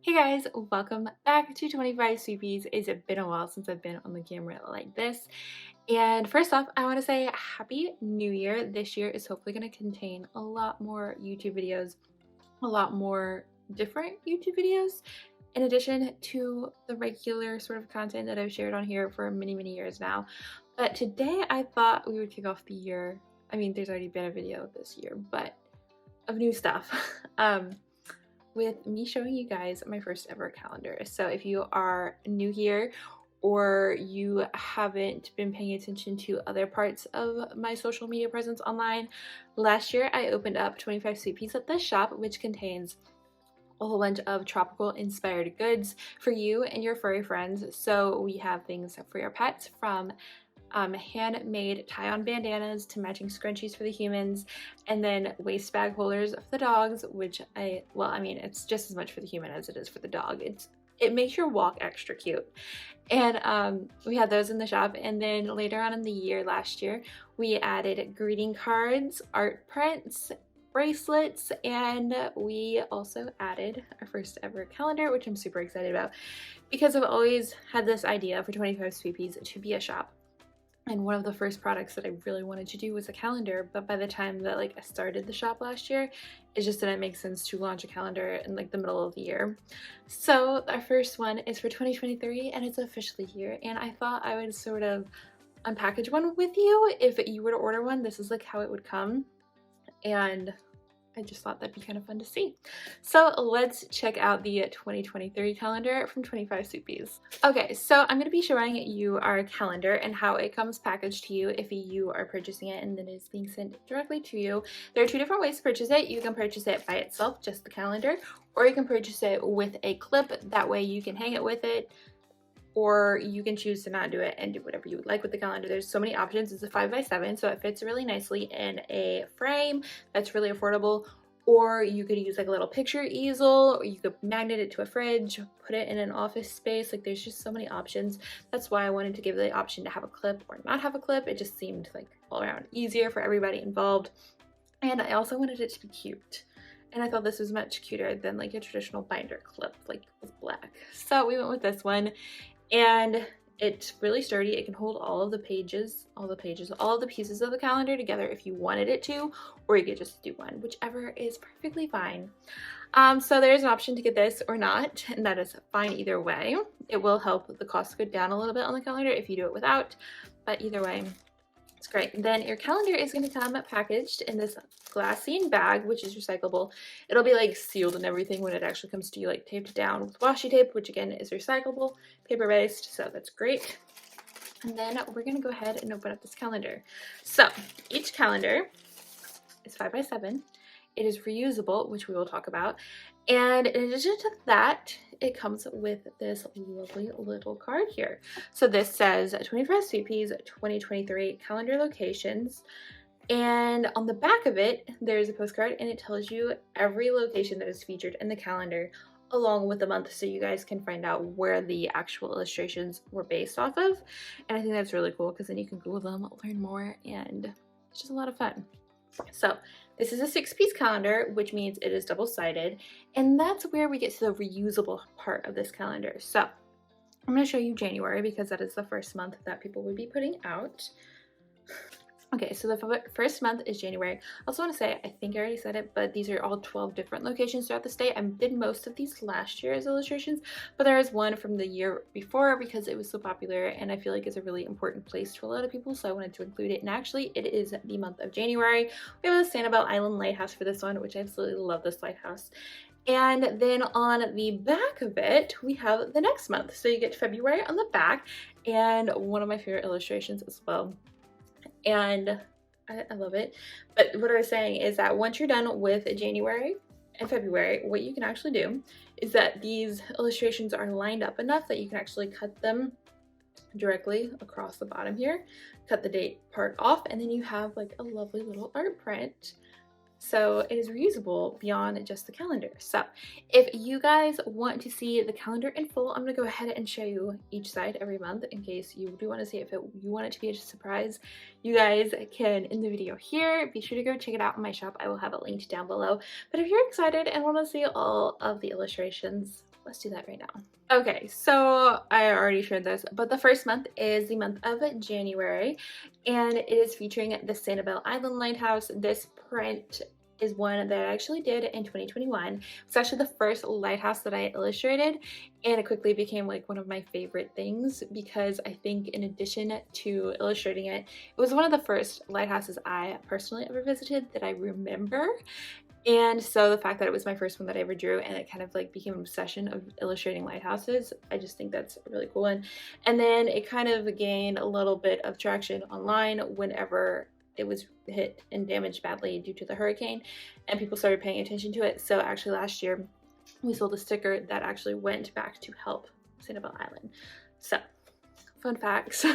Hey guys, welcome back to 25 Sweetpeas. It's been a while since I've been on the camera like this. And first off, I want to say Happy New Year. This year is hopefully going to contain a lot more YouTube videos, a lot more different YouTube videos, in addition to the regular sort of content that I've shared on here for many years now. But today I thought we would kick off the year. I mean, there's already been a video this year, but of new stuff. With me showing you guys my first ever calendar. So if you are new here or you haven't been paying attention to other parts of my social media presence online, last year I opened up 25 Sweetpeas at the shop, which contains a whole bunch of tropical inspired goods for you and your furry friends. So we have things for your pets, from handmade tie-on bandanas to matching scrunchies for the humans, and then waist bag holders for the dogs, which I mean, it's just as much for the human as it is for the dog. It makes your walk extra cute. And we had those in the shop. And then later on in the year, last year, we added greeting cards, art prints, bracelets, and we also added our first ever calendar, which I'm super excited about because I've always had this idea for 25 Sweetpeas to be a shop. And one of the first products that I really wanted to do was a calendar, but by the time that I started the shop last year, it just didn't make sense to launch a calendar in the middle of the year. So our first one is for 2023 and it's officially here, and I thought I would sort of unpackage one with you. If you were to order one, this is how it would come, and I just thought that'd be kind of fun to see. So let's check out the 2023 calendar from 25 Sweetpeas. Okay, so I'm going to be showing you our calendar and how it comes packaged to you if you are purchasing it and then it's being sent directly to you. There are two different ways to purchase it. You can purchase it by itself, just the calendar, or you can purchase it with a clip. That way you can hang it with it, or you can choose to not do it and do whatever you would like with the calendar. There's so many options. It's a 5x7, so it fits really nicely in a frame that's really affordable. Or you could use a little picture easel, or you could magnet it to a fridge, put it in an office space. There's just so many options. That's why I wanted to give the option to have a clip or not have a clip. It just seemed all around easier for everybody involved. And I also wanted it to be cute. And I thought this was much cuter than a traditional binder clip, with black. So we went with this one. And it's really sturdy. It can hold all of the pieces of the calendar together if you wanted it to, or you could just do one, whichever is perfectly fine. So there's an option to get this or not, and that is fine either way. It will help the cost go down a little bit on the calendar if you do it without, but either way, it's great. Then your calendar is going to come packaged in this glassine bag, which is recyclable. It'll be sealed and everything when it actually comes to you, taped down with washi tape, which again is recyclable, paper based, so that's great. And then we're going to go ahead and open up this calendar. So each calendar is 5x7. It is reusable, which we will talk about. And in addition to that, it comes with this lovely little card here. So this says 25 Sweetpeas 2023 calendar locations. And on the back of it, there's a postcard, and it tells you every location that is featured in the calendar along with the month, so you guys can find out where the actual illustrations were based off of. And I think that's really cool because then you can Google them, learn more, and it's just a lot of fun. So this is a 6-piece calendar, which means it is double-sided, and that's where we get to the reusable part of this calendar. So I'm going to show you January because that is the first month that people would be putting out. Okay, so the first month is January. I also want to say, I think I already said it, but these are all 12 different locations throughout the state. I did most of these last year as illustrations, but there is one from the year before because it was so popular, and I feel like it's a really important place to a lot of people, so I wanted to include it. And actually, it is the month of January. We have the Sanibel Island Lighthouse for this one, which I absolutely love this lighthouse. And then on the back of it, we have the next month. So you get February on the back, and one of my favorite illustrations as well. And I love it. But what I was saying is that once you're done with January and February, what you can actually do is that these illustrations are lined up enough that you can actually cut them directly across the bottom here, cut the date part off, and then you have a lovely little art print. So it is reusable beyond just the calendar. So if you guys want to see the calendar in full, I'm going to go ahead and show you each side every month in case you do want to see if you want it to be a surprise. You guys can, in the video here, be sure to go check it out in my shop. I will have it linked down below. But if you're excited and want to see all of the illustrations, let's do that right now. Okay, so I already shared this, but the first month is the month of January, and it is featuring the Sanibel Island Lighthouse. This print is one that I actually did in 2021. It's actually the first lighthouse that I illustrated, and it quickly became like one of my favorite things because I think in addition to illustrating it, it was one of the first lighthouses I personally ever visited that I remember. And so the fact that it was my first one that I ever drew and it kind of like became an obsession of illustrating lighthouses, I just think that's a really cool one. And then it kind of gained a little bit of traction online whenever it was hit and damaged badly due to the hurricane and people started paying attention to it. So actually last year we sold a sticker that actually went back to help Sanibel Island. So fun facts.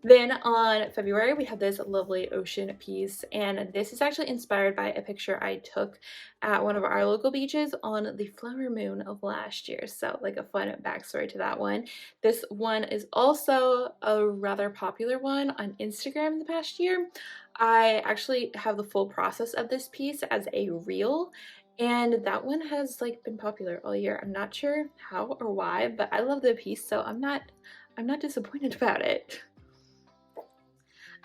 Then on February, we have this lovely ocean piece, and this is actually inspired by a picture I took at one of our local beaches on the flower moon of last year. So like a fun backstory to that one. This one is also a rather popular one on Instagram the past year. I actually have the full process of this piece as a reel, and that one has like been popular all year. I'm not sure how or why, but I love the piece, so I'm not disappointed about it.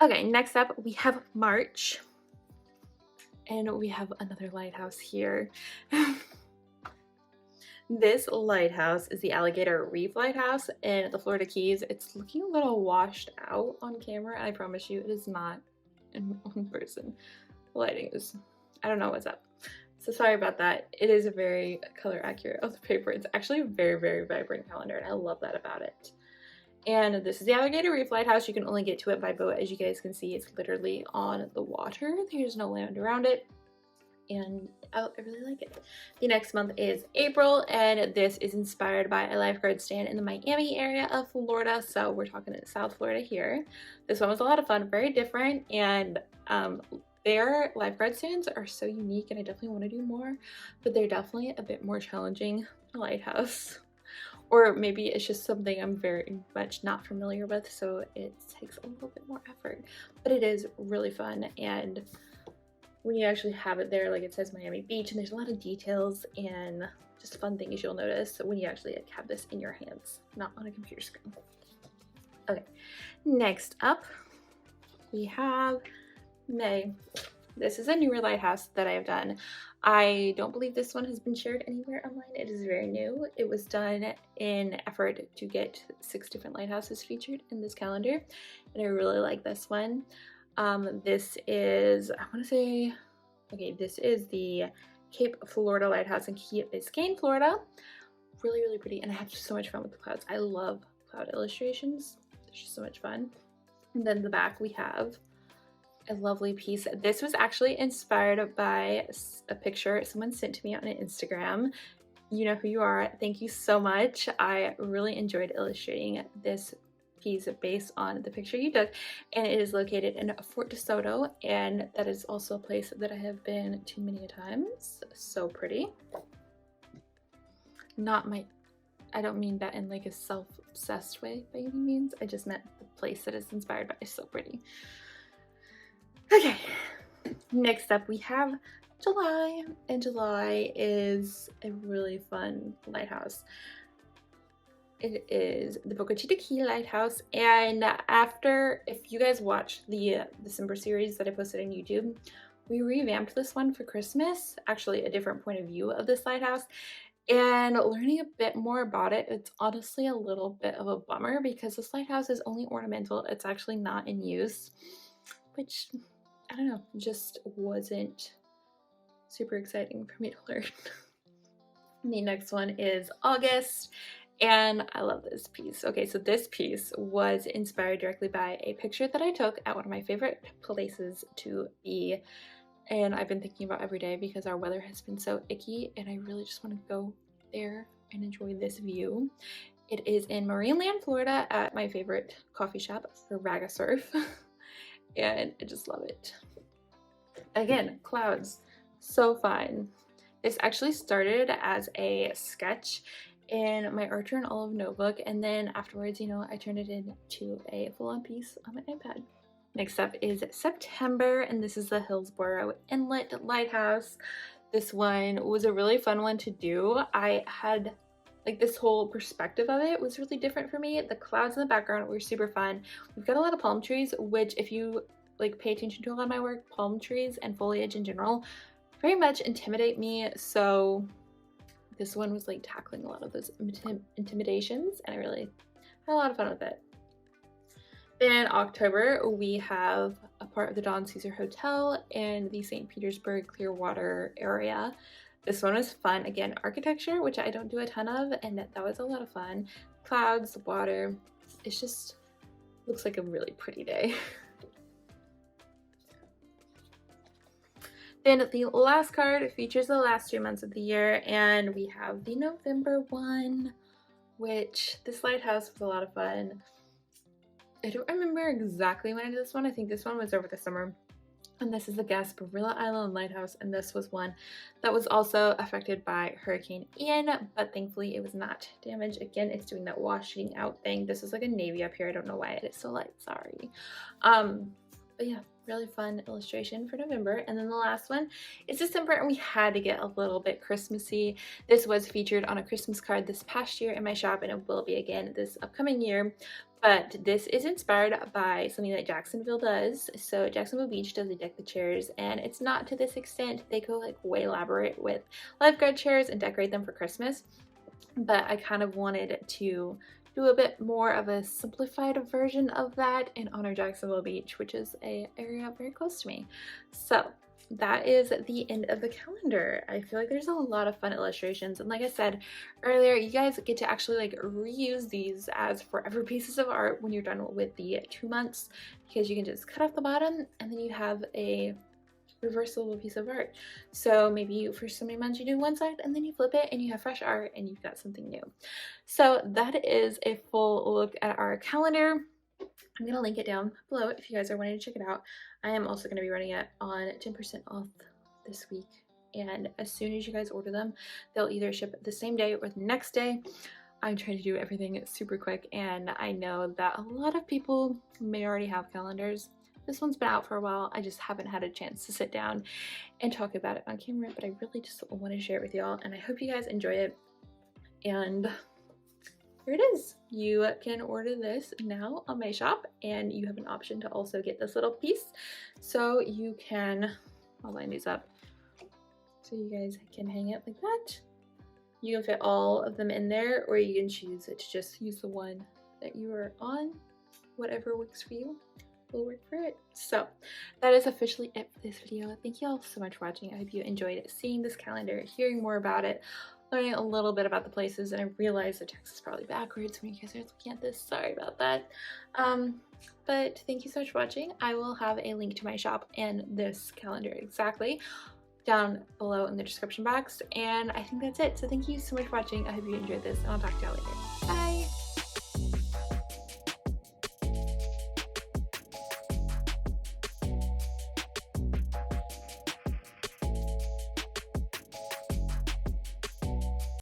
Okay, next up we have March, and we have another lighthouse here. This lighthouse is the Alligator Reef Lighthouse in the Florida Keys. It's looking a little washed out on camera, and I promise you it is not in person. The lighting is, I don't know what's up. So sorry about that. It is a very color accurate of the paper. It's actually a very, very vibrant calendar, and I love that about it. And this is the Alligator Reef Lighthouse. You can only get to it by boat. As you guys can see, it's literally on the water. There's no land around it. And I really like it. The next month is April, and this is inspired by a lifeguard stand in the Miami area of Florida. So we're talking in South Florida here. This one was a lot of fun, very different, and their lifeguard stands are so unique, and I definitely want to do more, but they're definitely a bit more challenging than a lighthouse. Or maybe it's just something I'm very much not familiar with, so it takes a little bit more effort. But it is really fun, and when you actually have it there, like it says Miami Beach, and there's a lot of details and just fun things you'll notice when you actually have this in your hands, not on a computer screen. Okay, next up we have May. This is a newer lighthouse that I have done. I don't believe this one has been shared anywhere online. It is very new. It was done in effort to get 6 different lighthouses featured in this calendar, and I really like this one. This is, I want to say, okay, this is the Cape Florida Lighthouse in Key Biscayne, Florida. Really, really pretty, and I had so much fun with the clouds. I love cloud illustrations. It's just so much fun. And then the back we have a lovely piece. This was actually inspired by a picture someone sent to me on Instagram. You know who you are. Thank you so much. I really enjoyed illustrating this piece based on the picture you took, and it is located in Fort DeSoto, and that is also a place that I have been to many times. So pretty. I don't mean that in like a self-obsessed way by any means. I just meant the place that it's inspired by is so pretty. Okay, next up we have July, and July is a really fun lighthouse. It is the Boca Chica Key Lighthouse, and if you guys watched the December series that I posted on YouTube, we revamped this one for Christmas, actually a different point of view of this lighthouse, and learning a bit more about it, it's honestly a little bit of a bummer because this lighthouse is only ornamental. It's actually not in use, which, I don't know, just wasn't super exciting for me to learn. The next one is August, and I love this piece. Okay, so this piece was inspired directly by a picture that I took at one of my favorite places to be, and I've been thinking about every day because our weather has been so icky, and I really just want to go there and enjoy this view. It is in Marineland, Florida, at my favorite coffee shop for Raga Surf. And I just love it. Again, clouds, so fun. This actually started as a sketch in my Art Journal Olive notebook, and then afterwards, you know, I turned it into a full-on piece on my iPad. Next up is September, and this is the Hillsborough Inlet Lighthouse. This one was a really fun one to do. I had like this whole perspective of it was really different for me. The clouds in the background were super fun. We've got a lot of palm trees, which if you like pay attention to a lot of my work, palm trees and foliage in general very much intimidate me. So this one was like tackling a lot of those intimidations, and I really had a lot of fun with it. In October, we have a part of the Don Caesar Hotel in the St. Petersburg Clearwater area. This one was fun. Again, architecture, which I don't do a ton of, and that was a lot of fun. Clouds, water, it just looks like a really pretty day. Then the last card features the last 2 months of the year, and we have the November one, which this lighthouse was a lot of fun. I don't remember exactly when I did this one. I think this one was over the summer. And this is the Gasparilla Island Lighthouse, and this was one that was also affected by Hurricane Ian, but thankfully it was not damaged. Again, it's doing that washing out thing. This is like a navy up here. I don't know why it is so light, sorry. But yeah, really fun illustration for November. And then the last one is December, and we had to get a little bit Christmassy. This was featured on a Christmas card this past year in my shop, and it will be again this upcoming year. But this is inspired by something that Jacksonville does. So Jacksonville Beach does the deck the chairs, and it's not to this extent. They go like way elaborate with lifeguard chairs and decorate them for Christmas. But I kind of wanted to do a bit more of a simplified version of that in honor of Jacksonville Beach, which is an area very close to me. So that is the end of the calendar. I feel like there's a lot of fun illustrations, and like I said earlier, you guys get to actually like reuse these as forever pieces of art when you're done with the 2 months, because you can just cut off the bottom and then you have a reversible piece of art. So maybe for so many months you do one side and then you flip it and you have fresh art and you've got something new. So that is a full look at our calendar. I'm going to link it down below if you guys are wanting to check it out. I am also going to be running it on 10% off this week, and as soon as you guys order them, they'll either ship the same day or the next day. I'm trying to do everything super quick, and I know that a lot of people may already have calendars. This one's been out for a while. I just haven't had a chance to sit down and talk about it on camera, but I really just want to share it with y'all, and I hope you guys enjoy it. And here it is. You can order this now on my shop, and you have an option to also get this little piece. So you can, I'll line these up so you guys can hang it like that. You can fit all of them in there, or you can choose to just use the one that you are on. Whatever works for you will work for it. So that is officially it for this video. Thank you all so much for watching. I hope you enjoyed seeing this calendar, hearing more about it, learning a little bit about the places, and I realize the text is probably backwards when you guys are looking at this. Sorry about that. But thank you so much for watching. I will have a link to my shop and this calendar exactly down below in the description box, and I think that's it. So thank you so much for watching. I hope you enjoyed this, and I'll talk to y'all later. Bye!